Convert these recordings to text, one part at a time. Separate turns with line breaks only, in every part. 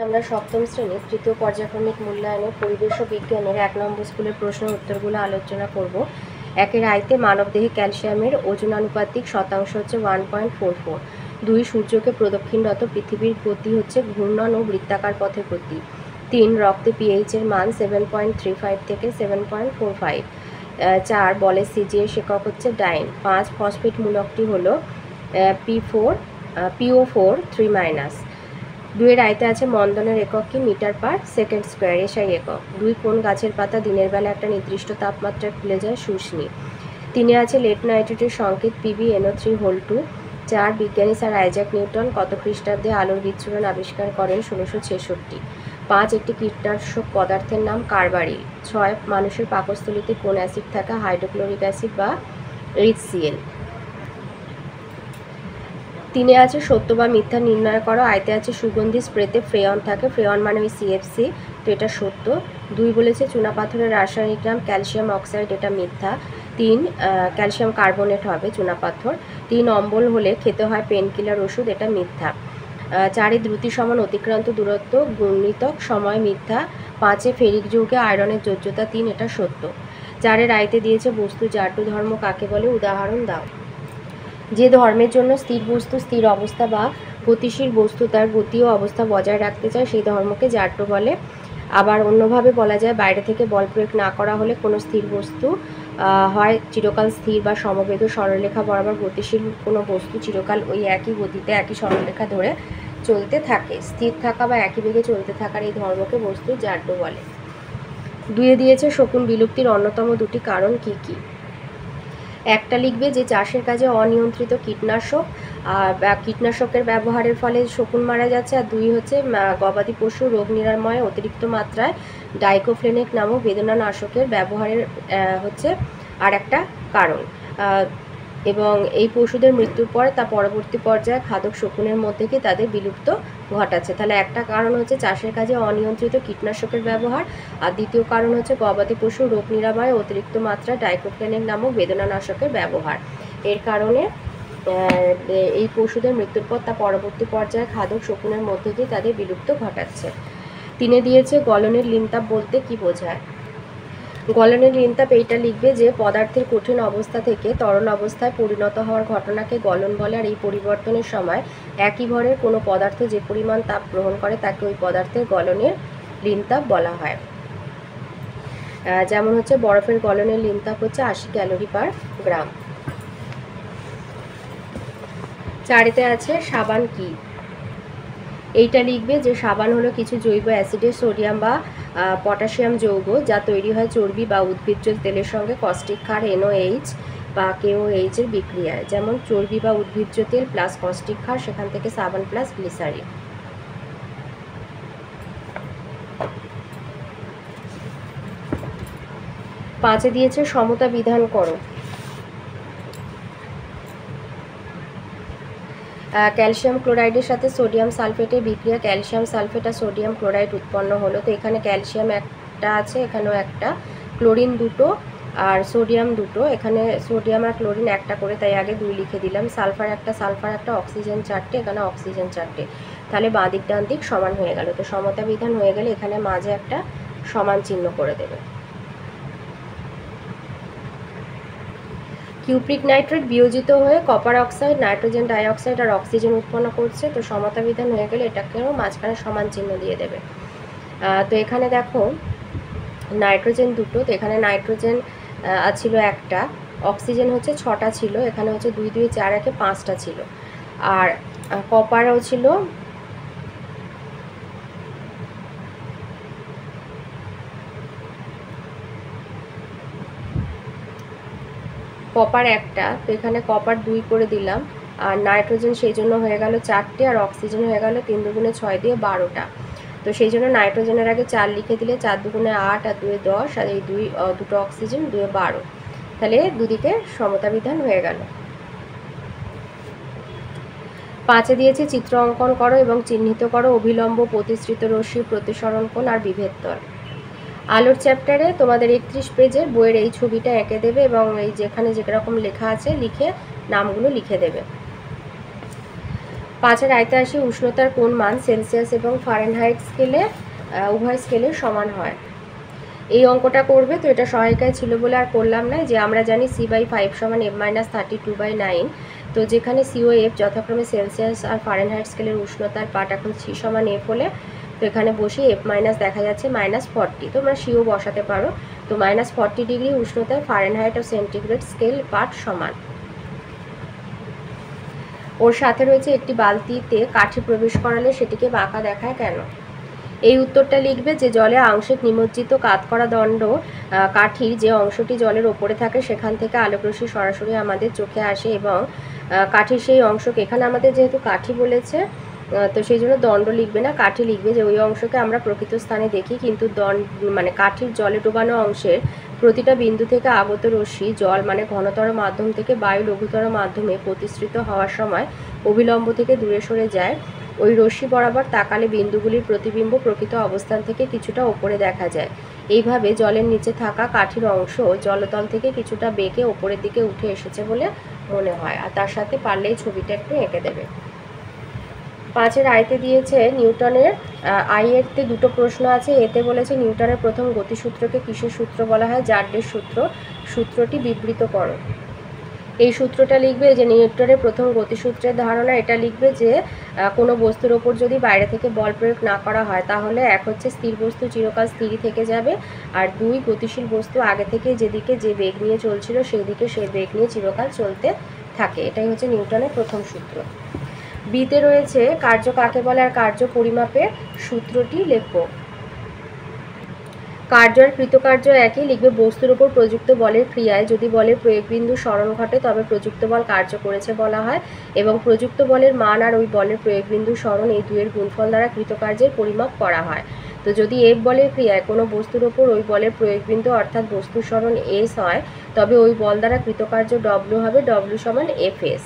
আমরা সপ্তম শ্রেণীর তৃতীয় পর্যায়ক্রমিক মূল্যায়নের পরিবেশ ও বিজ্ঞানের 1 নম্বর স্কুলের প্রশ্নের উত্তরগুলো আলোচনা করব। একের আইতে মানবদেহে ক্যালসিয়ামের ওজনানুপাতিক শতাংশ হচ্ছে 1.44। 2 সূর্যকে প্রদক্ষিণরত পৃথিবীর গতি হচ্ছে ঘূর্ণন ও বৃত্তাকার পথে গতি। 3 রক্তে পিএইচ এর মান 7.35 থেকে 7.45। 4 বলের সিজিএস একক হচ্ছে ডাইন। 5 ফসফেট মূলকটি হলো PO4 3-। 2 এর আয়তে আছে মন্দনের একক কি metre per second square SI একক। 2 কোন গাছের পাতা দিনের বেলা একটা নির্দিষ্ট তাপমাত্রায় খুলে যায় শুষ্নি। 3 আছে লেড নাইট্রেটের সংকেত PbNO3(2). 4 বিজ্ঞানী স্যার আইজ্যাক নিউটন কত খ্রিস্টাব্দে আলোর বিচ্ছুরণ আবিষ্কার করেন? 1666। 5 একটি কীটনাশক পদার্থের নাম কার্বারিল। 6 মানুষের পাকস্থলীতে কোন অ্যাসিড থাকে? হাইড্রোক্লোরিক অ্যাসিড বা HCl। 3 আছে সত্য বা মিথ্যা নির্ণয় করো। আয়তে আছে সুগন্ধি স্প্রেতে ফ্রেয়ন থাকে, ফ্রেয়ন মানে ওই CFC, তো এটা সত্য। 2 বলেছে চুনাপাথরের রাসায়নিক নাম ক্যালসিয়াম অক্সাইড, এটা মিথ্যা। 3 ক্যালসিয়াম কার্বনেট হবে চুনাপাথর। 3 অম্বল হলে খেতে হয় পেনকিলার ওষুধ, এটা মিথ্যা। 4 দ্রুতি সমান অতিক্রান্ত দূরত্ব গুণিতক সময়, মিথ্যা। 5 ফেরিক যৌগে আয়রনের যোজ্যতা 3, এটা সত্য। 4 আয়তে দিয়েছে বস্তু জারটু ধর্ম কাকে বলে? উদাহরণ দাও। যে ধর্মের জন্য স্থির বস্তু স্থির অবস্থা বা গতিশীল বস্তু তার গতি ও অবস্থা বজায় রাখতে চায় সেই ধর্মকে জারটু বলে। আবার অন্যভাবে বলা যায় বাইরে থেকে বল প্রয়োগ না করা হলে কোনো স্থির বস্তু হয় চিরকাল স্থির বা সমবেত সরলরেখা বরাবর গতিশীল কোনো বস্তু চিরকাল ওই একই গতিতে একই সরলরেখা ধরে চলতে থাকে। স্থির থাকা বা একই বেগে চলতে থাকার এই ধর্মকে বস্তু জারটু বলে। 2 দিয়েছে শকুন বিলুপ্তির অন্যতম 2টি কারণ কি কি? একটা লিখবে যে চাষের কাজে অনিয়ন্ত্রিত কীটনাশক বা কীটনাশকের ব্যবহারের ফলে শকুন মারা যাচ্ছে। আর 2 হচ্ছে গবাদি পশু রোগ নিরাময়ে অতিরিক্ত মাত্রায় ডাইক্লোফেনেক নামক বেদনানাশকের ব্যবহারের হচ্ছে আর একটা কারণ। এবং এই পশুদের মৃত্যুর পরে তা পরবর্তী পর্যায়ে খাদক শকুনের মধ্যে কি তাদের বিলুপ্ত ঘটাচ্ছে। তাহলে একটা কারণ হচ্ছে চাষের কাজে অনিয়ন্ত্রিত কীটনাশকের ব্যবহার, আর দ্বিতীয় কারণ হচ্ছে গবাদি পশু রোগ নিরাময়ে অতিরিক্ত মাত্রায় ডাইক্লোফেনেক নামক বেদনানাশকের ব্যবহার। এর কারণে এই পশুদের মৃত্যুর পর তা পরবর্তী পর্যায়ে খাদক শকুনের মধ্যে দিয়ে তাদের বিলুপ্ত ঘটাচ্ছে। 3 দিয়েছে গলনের লিনতাপ বলতে কি বোঝায়? গলনের লিনতাপ এইটা লিখবে যে পদার্থের কঠিন অবস্থা থেকে তরল অবস্থায় পরিণত হওয়ার ঘটনাকে গলন বলে। আর এই পরিবর্তনের সময় একই ভরের কোনো পদার্থ যে পরিমাণ তাপ গ্রহণ করে তাকে ওই পদার্থের গলনের লিনতাপ বলা হয়। যেমন হচ্ছে বরফের গলনের লিনতাপ হচ্ছে 80 ক্যালোরি পার গ্রাম। 4 আছে সাবান কি? এইটা লিখবে যে সাবান হলো কিছু জৈব অ্যাসিডের সোডিয়াম বা পটাশিয়াম যৌগ যা তৈরি হয় চর্বি বা উদ্ভিজ্জ তেলের সঙ্গে কস্টিক ক্ষার NOH বা KOH এর বিক্রিয়ায়। যেমন চর্বি বা উদ্ভিজ্জ তেল প্লাস কস্টিক ক্ষার, সেখান থেকে সাবান প্লাস গ্লিসারিন। 5 দিয়েছে সমতা বিধান করো। ক্যালসিয়াম ক্লোরাইডের সাথে সোডিয়াম সালফেটের বিক্রিয়া ক্যালসিয়াম সালফেট আর সোডিয়াম ক্লোরাইড উৎপন্ন হলো। তো এখানে ক্যালসিয়াম একটা আছে, এখানেও একটা, ক্লোরিন 2টো আর সোডিয়াম 2টো। এখানে সোডিয়াম আর ক্লোরিন একটা করে, তাই আগে 2 লিখে দিলাম। সালফার একটা, অক্সিজেন 4টে, এখানে অক্সিজেন 4টে। তাহলে বাঁ দিক ডান দিক সমান হয়ে গেল। তো সমতা বিধান হয়ে গেলে এখানে মাঝে একটা সমান চিহ্ন করে দেবে। কিউপ্রিক নাইট্রেট বিয়োজিত হয়ে কপার অক্সাইড, নাইট্রোজেন ডাইঅক্সাইড আর অক্সিজেন উৎপন্ন করছে। তো সমতা বিধান হয়ে গেলে এটাকেও মাঝখানে সমান চিহ্ন দিয়ে দেবে। তো এখানে দেখো নাইট্রোজেন 2টো, তো এখানে নাইট্রোজেন ছিল একটা, অক্সিজেন হচ্ছে 6টা ছিল, এখানে হচ্ছে 2 2 4 1 5টা ছিল। আর কপারও ছিল কপার একটা, তো এখানে কপার 2 করে দিলাম। আর নাইট্রোজেন সেই জন্য হয়ে গেল 4টে, আর অক্সিজেন হয়ে গেল 3 দুগুণে 6 দিয়ে 12টা। তো সেই জন্য নাইট্রোজেনের আগে 4 লিখে দিলে 4 দুগুণে 8 আর 2 10, আর এই 2টো অক্সিজেন 2 12। তাহলে দুদিকে সমতা বিধান হয়ে গেল। 5 দিয়েছে চিত্র অঙ্কন করো এবং চিহ্নিত করো অভিলম্ব, প্রতিসৃত রশ্মি, প্রতিসরণ কোণ আর বিভেদ তল। আলোর চ্যাপ্টারে তোমাদের 31 পেজের বইয়ের এই ছবিটা এঁকে দেবে এবং এই যেখানে যেরকম লেখা আছে লিখে নামগুলো লিখে দেবে। 5-এর আয়তে আসি উষ্ণতার কোন মান সেলসিয়াস এবং ফারেনহাইট স্কেলে উভয় স্কেলে সমান হয়। এই অঙ্কটা করবে, তো এটা সহায়িকায় ছিল বলে আর করলাম না। যে আমরা জানি C/5 সমান F-32/9, তো যেখানে C ও F যথাক্রমে সেলসিয়াস আর ফারেনহাইট স্কেলের উষ্ণতার পাঠ এখন C সমান F হলে, তো এখানে বসি F মাইনাস দেখা যাচ্ছে -40, তোমরা সিও বসাতে পারো। তো -40 ডিগ্রি উষ্ণতায় ফারেনহাইট ও সেন্টিগ্রেড স্কেল পাঠ সমান। ওর সাথে রয়েছে একটি বালতিতে কাঠি প্রবেশ করালে সেটিকে বাঁকা দেখায় কেন। এই উত্তরটা লিখবে যে জলে আংশিক নিমজ্জিত কাত করা দণ্ড কাঠির যে অংশটি জলের ওপরে থাকে সেখান থেকে আলোকরশ্মি সরাসরি আমাদের চোখে আসে এবং কাঠির সেই অংশকে, এখানে আমাদের যেহেতু কাঠি বলেছে তো সেই জন্য দণ্ড লিখবে না, কাঠি লিখবে। যে ওই অংশকে আমরা প্রকৃত স্থানে দেখি, কিন্তু মানে কাঠির জলে ডোবানো অংশের প্রতিটা বিন্দু থেকে আগত রশ্মি জল মানে ঘনতর মাধ্যম থেকে বায়ু লঘুতর মাধ্যমে প্রতিসৃত হওয়ার সময় অভিলম্ব থেকে দূরে সরে যায়। ওই রশ্মি বরাবর তাকালে বিন্দুগুলির প্রতিবিম্ব প্রকৃত অবস্থান থেকে কিছুটা ওপরে দেখা যায়। এইভাবে জলের নিচে থাকা কাঠির অংশ জলতল থেকে কিছুটা বেঁকে ওপরের দিকে উঠে এসেছে বলে মনে হয়। আর তার সাথে পারলেই ছবিটা একটু এঁকে দেবে। 5-এর আয়তে দিয়েছে নিউটনের আইয়েরতে দুটো প্রশ্ন আছে। এতে বলেছে নিউটনের প্রথম গতিসূত্রকে কিসের সূত্র বলা হয়? জার্ডের সূত্র। সূত্রটি বিবৃত করো। এই সূত্রটা লিখবে যে নিউটনের প্রথম গতিসূত্রের ধারণা। এটা লিখবে যে কোনো বস্তুর ওপর যদি বাইরে থেকে বল প্রয়োগ না করা হয় তাহলে এক হচ্ছে স্থির বস্তু চিরকাল স্থিরই থেকে যাবে, আর 2 গতিশীল বস্তু আগে থেকে যেদিকে যে বেগ নিয়ে চলছিল সেই দিকে সেই বেগ নিয়ে চিরকাল চলতে থাকে। এটাই হচ্ছে নিউটনের প্রথম সূত্র। বিতে রয়েছে কার্য কাকে বলে আর কার্য পরিমাপের সূত্রটি লেখো। কার্য আর কৃতকার্য একই, লিখবে বস্তুর উপর প্রযুক্ত বলের ক্রিয়ায় যদি বলের প্রয়োগবিন্দু স্মরণ ঘটে তবে প্রযুক্ত বল কার্য করেছে বলা হয়, এবং প্রযুক্ত বলের মান আর ওই বলের প্রয়োগবিন্দু স্মরণ এই দুয়ের গুণফল দ্বারা কৃতকার্যের পরিমাপ করা হয়। তো যদি F বলের ক্রিয়ায় কোনো বস্তুর ওপর ওই বলের প্রয়োগবিন্দু অর্থাৎ বস্তুর স্মরণ S হয় তবে ওই বল দ্বারা কৃতকার্য W হবে, W সমান Fs।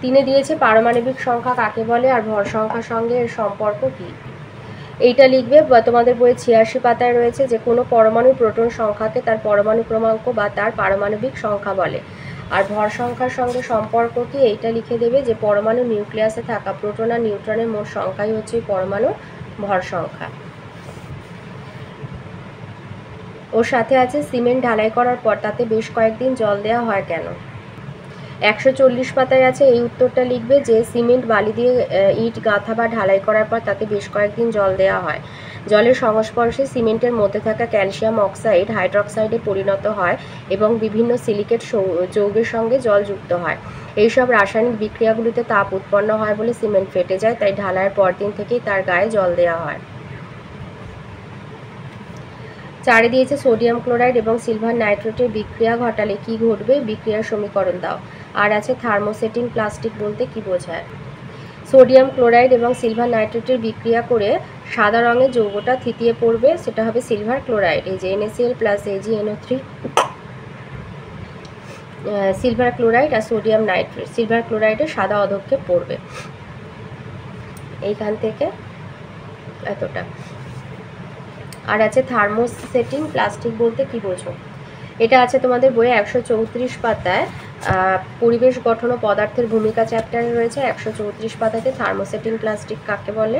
3-এ দিয়েছে পারমাণবিক সংখ্যা কাকে বলে আর ভর সংখ্যার সঙ্গে এর সম্পর্ক কী। এইটা লিখবে, তোমাদের বইয়ে 86 পাতায় রয়েছে যে কোনো পরমাণু প্রোটন সংখ্যাকে তার পরমাণু ক্রমাঙ্ক বা তার পারমাণবিক সংখ্যা বলে। আর ভর সংখ্যার সঙ্গে সম্পর্ক কি, এইটা লিখে দেবে যে পরমাণু নিউক্লিয়াসে থাকা প্রোটন আর নিউট্রনের মোট সংখ্যাই হচ্ছে পরমাণু ভর সংখ্যা। ওর সাথে আছে সিমেন্ট ঢালাই করার পর তাতে বেশ কয়েকদিন জল দেওয়া হয় কেন। 140 পাতায় আছে। এই উত্তরটা লিখবে যে সিমেন্ট বালি দিয়ে ইট গাঁথা বা ঢালাই করার পর তাতে বেশ কয়েকদিন জল দেওয়া হয়। জলের সংস্পর্শে সিমেন্টের মধ্যে থাকা ক্যালসিয়াম অক্সাইড হাইড্রক্সাইডে পরিণত হয় এবং বিভিন্ন সিলিকেট যৌগের সঙ্গে জল যুক্ত হয়। এইসব রাসায়নিক বিক্রিয়াগুলিতে তাপ উৎপন্ন হয় বলে সিমেন্ট ফেটে যায়, তাই ঢালাইয়ের পরদিন থেকেই তার গায়ে জল দেওয়া হয়। 4-এ দিয়েছে সোডিয়াম ক্লোরাইড এবং সিলভার নাইট্রেটের বিক্রিয়া ঘটালে কি ঘটবে, বিক্রিয়ার সমীকরণ দাও। আর আছে থার্মোসেটিং প্লাস্টিক বলতে কি বোঝায়। সোডিয়াম ক্লোরাইড এবং সিলভার নাইট্রেটের বিক্রিয়া করে সাদা রঙের যৌগটা থিতিয়ে পড়বে, সেটা হবে সিলভার ক্লোরাইড। এই যে NaCl plus AgNO3 silver chloride আর সোডিয়াম নাইট্রেট সিলভার ক্লোরাইডের সাদা অধক্ষে পড়বে। এইখান থেকে এতটা। আর আছে থার্মোসেটিং প্লাস্টিক বলতে কি বোঝো। এটা আছে তোমাদের বইয়ে 134 পাতায়, পরিবেশ গঠন ও পদার্থের ভূমিকা চ্যাপ্টারে রয়েছে। 134 পাতাতে থার্মোসেটিং প্লাস্টিক কাকে বলে।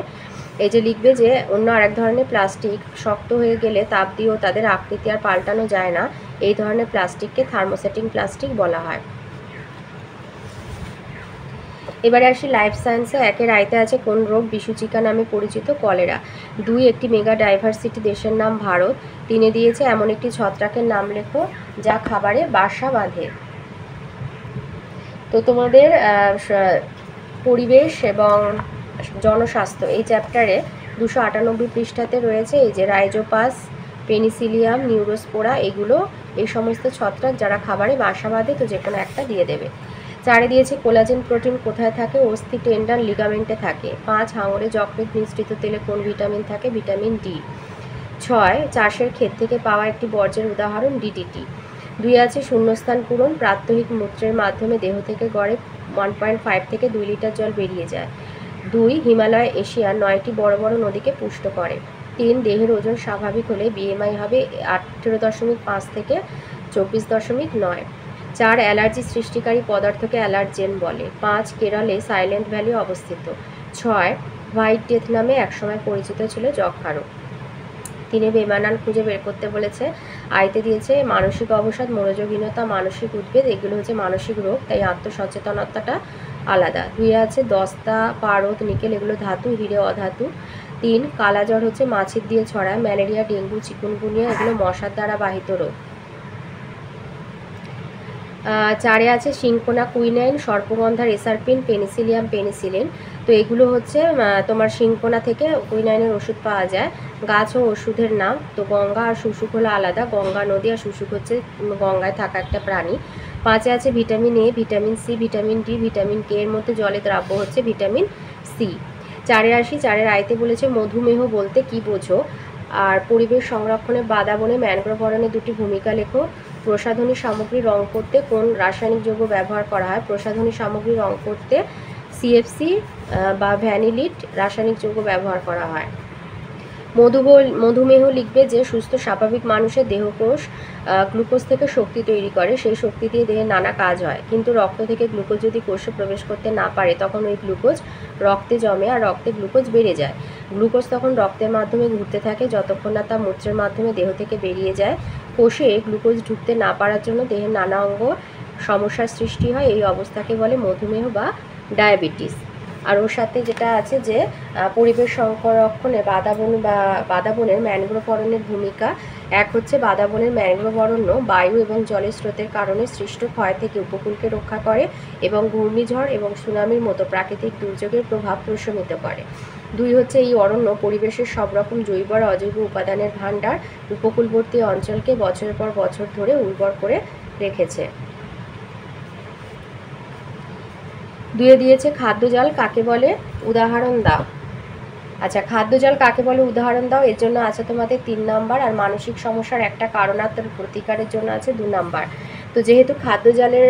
এই যে লিখবে যে অন্য আরেক ধরনের প্লাস্টিক শক্ত হয়ে গেলে তাপ দিয়েও তাদের আকৃতি আর পাল্টানো যায় না, এই ধরনের প্লাস্টিককে থার্মোসেটিং প্লাস্টিক বলা হয়। এবারে আসি লাইফ সায়েন্সে। 1-এর আয়তে আছে কোন রোগ বিসূচিকা নামে পরিচিত, কলেরা। 2 একটি মেগা ডাইভার্সিটি দেশের নাম ভারত। 3-এ দিয়েছে এমন একটি ছত্রাকের নাম লেখো যা খাবারে বাসা বাঁধে। তো তোমাদের পরিবেশ এবং জনস্বাস্থ্য এই চ্যাপ্টারে 298 পৃষ্ঠাতে রয়েছে এই যে রাইজোপাস, পেনিসিলিয়াম, নিউরোস্পোরা, এগুলো এই সমস্ত ছত্রাক যারা খাবারে বাসা বাঁধে, তো যে কোনো একটা দিয়ে দেবে। 4-এ দিয়েছে কোলাজেন প্রোটিন কোথায় থাকে, অস্থি, টেন্ডন, লিগামেন্টে থাকে। 5 হাঙরে যকৃৎ মিশ্রিত তেলে কোন ভিটামিন থাকে, ভিটামিন ডি। 6 চাষের ক্ষেত থেকে পাওয়া একটি বর্জ্যের উদাহরণ DDT। 2 আছে শূন্যস্থান পূরণ, প্রাত্যহিক মূত্রের মাধ্যমে দেহ থেকে গড়ে 1.5 থেকে 2 লিটার জল বেরিয়ে যায়। 2 হিমালয় এশিয়ার 9টি বড় বড় নদীকে পুষ্ট করে। 3 দেহের ওজন স্বাভাবিক হলে BMI হবে 18.5 থেকে 24.9। 4 অ্যালার্জি সৃষ্টিকারী পদার্থকে অ্যালার্জেন বলে। 5 কেরলে সাইলেন্ট ভ্যালি অবস্থিত। 6 হোয়াইট ডেথ নামে একসময় পরিচিত ছিল যক্ষ্মা রোগ। 3 বেমানান খুঁজে বের করতে বলেছে। আইতে দিয়েছে মানসিক অবসাদ, মনোযোগহীনতা, মানসিক উদ্বেগ, এগুলো হচ্ছে মানসিক রোগ, তাই আত্মসচেতনতাটা আলাদা। 2 আছে দস্তা, পারদ, নিকেল, এগুলো ধাতু, হিরে অধাতু। 3 কালাজ্বর হচ্ছে মাছির দিয়ে ছড়ায়। ম্যালেরিয়া, ডেঙ্গু, চিকুনগুনিয়া, এগুলো মশার দ্বারা বাহিত রোগ। 4 আছে সিনকোনা, কুইনাইন, সর্পগন্ধা, রেসারপিন, পেনিসিলিয়াম, পেনিসিলিন। তো এগুলো হচ্ছে তোমার সিনকোনা থেকে কুইনাইনের ওষুধ পাওয়া যায়। গাছ ও ওষুধের নাম। তো গঙ্গা আর শুশুক হলো আলাদা। গঙ্গা নদী আর শুশুক হচ্ছে গঙ্গায় থাকা একটা প্রাণী। 5 আছে vitamin A, vitamin C, vitamin D, vitamin K, এর মধ্যে জলে দ্রাব্য হচ্ছে ভিটামিন সি। 4 আসি। 4 আইতে বলেছে মধুমেহ বলতে কি বোঝো। আর পরিবেশ সংরক্ষণে বাদাবনে ম্যানগ্রোভ অরণ্যে 2টি ভূমিকা লেখো। প্রসাধনী সামগ্রী রং করতে কোন রাসায়নিক যৌগ ব্যবহার করা হয়। প্রসাধনী সামগ্রী রং করতে সিএফসি বা ভ্যানিলিট রাসায়নিক যৌগ ব্যবহার করা হয়। মধুমেহ লিখবে যে সুস্থ স্বাভাবিক মানুষের দেহকোষ গ্লুকোজ থেকে শক্তি তৈরি করে, সেই শক্তি দিয়ে দেহের নানা কাজ হয়। কিন্তু রক্ত থেকে গ্লুকোজ যদি কোষে প্রবেশ করতে না পারে তখন ওই গ্লুকোজ রক্তে জমে আর রক্তে গ্লুকোজ বেড়ে যায়। গ্লুকোজ তখন রক্তের মাধ্যমে ঘুরতে থাকে যতক্ষণ না তা মূত্রের মাধ্যমে দেহ থেকে বেরিয়ে যায়। কোষে গ্লুকোজ ঢুকতে না পারার জন্য দেহের নানা অঙ্গ সমস্যার সৃষ্টি হয়। এই অবস্থাকে বলে মধুমেহ বা ডায়াবেটিস। আর ওর সাথে যেটা আছে যে পরিবেশ সংরক্ষণে বাদাবনের ম্যানগ্রোভ অরণ্যের ভূমিকা। 1 হচ্ছে বাদাবনের ম্যানগ্রোভ অরণ্য বায়ু এবং জলের স্রোতের কারণে সৃষ্ট ক্ষয় থেকে উপকূলকে রক্ষা করে এবং ঘূর্ণিঝড় এবং সুনামির মতো প্রাকৃতিক দুর্যোগের প্রভাব প্রশমিত করে। 2 হচ্ছে এই অরণ্য পরিবেশের সব রকম জৈব আর অজৈব উপাদানের ভাণ্ডার, উপকূলবর্তী অঞ্চলকে বছরের পর বছর ধরে উর্বর করে রেখেছে। 2 দিয়েছে খাদ্যজাল কাকে বলে, উদাহরণ দাও। আচ্ছা, খাদ্যজাল কাকে বলে উদাহরণ দাও, এর জন্য আছে তোমাদের 3 নাম্বার। আর মানসিক সমস্যার একটা কারণ আর তার প্রতিকারের জন্য আছে 2 নাম্বার। তো যেহেতু খাদ্যজালের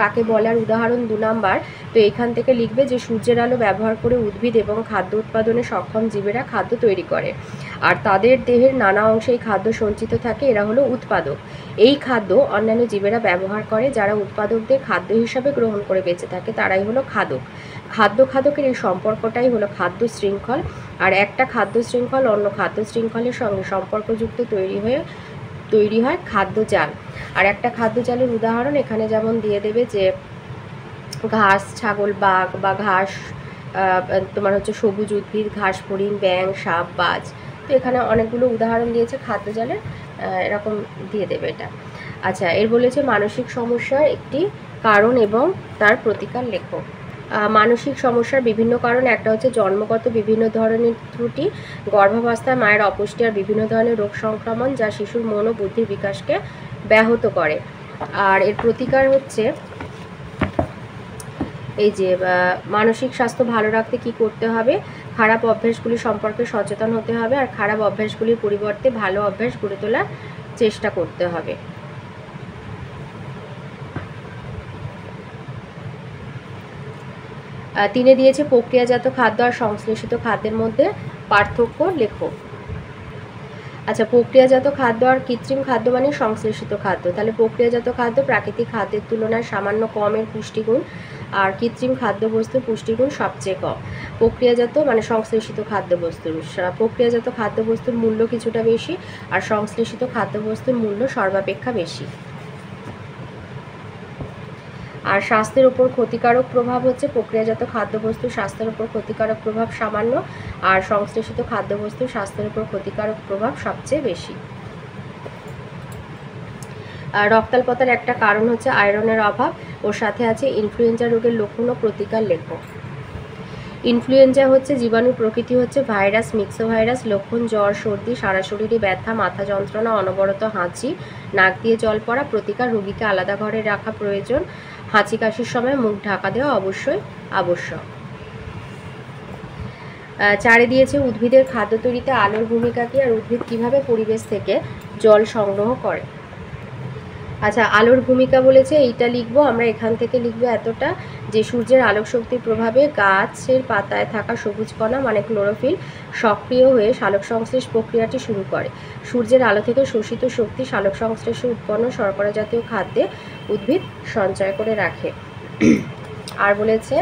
কাকে বলে আর উদাহরণ 2 নাম্বার, তো এখান থেকে লিখবে যে সূর্যের আলো ব্যবহার করে উদ্ভিদ এবং খাদ্য উৎপাদনে সক্ষম জীবেরা খাদ্য তৈরি করে আর তাদের দেহের নানা অংশে এই খাদ্য সঞ্চিত থাকে, এরা হলো উৎপাদক। এই খাদ্য অন্যান্য জীবেরা ব্যবহার করে, যারা উৎপাদকদের খাদ্য হিসাবে গ্রহণ করে বেঁচে থাকে তারাই হলো খাদক। খাদ্যের এই সম্পর্কটাই হলো খাদ্য শৃঙ্খল। আর একটা খাদ্য শৃঙ্খল অন্য খাদ্য শৃঙ্খলের সঙ্গে সম্পর্কযুক্ত তৈরি হয় খাদ্যজাল। আর একটা খাদ্যজালের উদাহরণ এখানে যেমন দিয়ে দেবে যে ঘাস, ছাগল, বাঘ বা ঘাস তোমার হচ্ছে সবুজ উদ্ভিদ, ঘাস ফড়িং, ব্যাঙ, সাপ, বাজ। তো এখানে অনেকগুলো উদাহরণ দিয়েছে খাদ্যজালের, এরকম দিয়ে দেবে এটা। আচ্ছা, এর বলেছে মানসিক সমস্যার একটি কারণ এবং তার প্রতিকার লেখো। মানসিক সমস্যার বিভিন্ন কারণ। একটা হচ্ছে জন্মগত বিভিন্ন ধরনের ত্রুটি, গর্ভাবস্থায় মায়ের অপুষ্টি আর বিভিন্ন ধরনের রোগ সংক্রমণ যা শিশুর মন ও বুদ্ধির বিকাশকে ব্যাহত করে। আর এর প্রতিকার হচ্ছে এই যে মানসিক স্বাস্থ্য ভালো রাখতে কি করতে হবে, খারাপ অভ্যাসগুলি সম্পর্কে সচেতন হতে হবে আর খারাপ অভ্যাসগুলির পরিবর্তে ভালো অভ্যাস গড়ে তোলার চেষ্টা করতে হবে। তিনে দিয়েছে প্রক্রিয়াজাত খাদ্য আর সংশ্লেষিত খাদ্যের মধ্যে পার্থক্য লেখো। আচ্ছা, প্রক্রিয়াজাত খাদ্য আর কৃত্রিম খাদ্য মানে সংশ্লেষিত খাদ্য। তাহলে প্রক্রিয়াজাত খাদ্য প্রাকৃতিক খাদ্যের তুলনায় সামান্য কমের পুষ্টিগুণ আর কৃত্রিম খাদ্যবস্তুর পুষ্টিগুণ সবচেয়ে কম। প্রক্রিয়াজাত মানে সংশ্লেষিত খাদ্যবস্তুর, প্রক্রিয়াজাত খাদ্যবস্তুর মূল্য কিছুটা বেশি আর সংশ্লেষিত খাদ্যবস্তুর মূল্য সর্বাপেক্ষা বেশি। আর স্বাস্থ্যের উপর ক্ষতিকারক প্রভাব হচ্ছে প্রক্রিয়াজাত খাদ্যবস্তুর স্বাস্থ্যের উপর ক্ষতিকারক প্রভাব সামান্য আর সংশ্লেষিত খাদ্যবস্তুর স্বাস্থ্যের উপর ক্ষতিকারক প্রভাব সবচেয়ে বেশি। রক্তাল্পতার একটা কারণ হচ্ছে আয়রনের অভাব। ওর সাথে আছে ইনফ্লুয়েঞ্জা রোগের লক্ষণ ও প্রতিকার লেখো। ইনফ্লুয়েঞ্জা হচ্ছে জীবাণু, প্রকৃতি হচ্ছে ভাইরাস, মিক্সোভাইরাস। লক্ষণ জ্বর, সর্দি, সারা শরীরে ব্যথা, মাথা যন্ত্রণা, অনবরত হাঁচি, নাক দিয়ে জল পড়া। প্রতিকার রোগীকে আলাদা ঘরে রাখা প্রয়োজন। হাঁচি কাশির সময় মুখ ঢাকা দেওয়া অবশ্যই আবশ্যক। 4 দিয়েছে উদ্ভিদের খাদ্য তৈরিতে আলোর ভূমিকা কী আর উদ্ভিদ কীভাবে পরিবেশ থেকে জল সংগ্রহ করে। আচ্ছা, আলোর ভূমিকা বলেছে, এইটা লিখবো আমরা। এখান থেকে লিখবো এতটা, যে সূর্যের আলোক শক্তির প্রভাবে গাছের পাতায় থাকা সবুজ কণা মানে ক্লোরোফিল সক্রিয় হয়ে সালোক সংশ্লেষ প্রক্রিয়াটি শুরু করে। সূর্যের আলো থেকে শোষিত শক্তি সালোক সংশ্লেষে উৎপন্ন শর্করা জাতীয় খাদ্যে উদ্ভিদ সঞ্চয় করে রাখে। আর বলেছে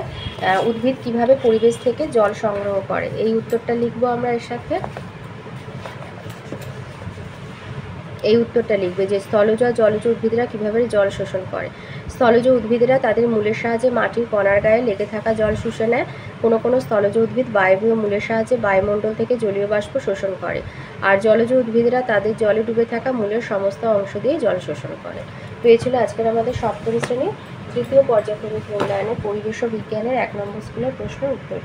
উদ্ভিদ কিভাবে পরিবেশ থেকে জল সংগ্রহ করে, এই উত্তরটা লিখবো আমরা এর সাথে। এই উত্তরটা লিখবে যে স্থলজ আর জলজ উদ্ভিদরা কীভাবে জল শোষণ করে। স্থলজ উদ্ভিদরা তাদের মূলের সাহায্যে মাটির কণার গায়ে লেগে থাকা জল শুষে নেয়। কোনো কোনো স্থলজ উদ্ভিদ বায়বীয় মূলের সাহায্যে বায়ুমণ্ডল থেকে জলীয় বাষ্প শোষণ করে। আর জলজ উদ্ভিদরা তাদের জলে ডুবে থাকা মূলের সমস্ত অংশ দিয়ে জল শোষণ করে। তো এই ছিল আজকের আমাদের সপ্তম শ্রেণীর তৃতীয় পর্যায়ক্রমিক মূল্যায়নের পরিবেশ ও বিজ্ঞানের 1 নম্বর স্কুলের প্রশ্নের উত্তর।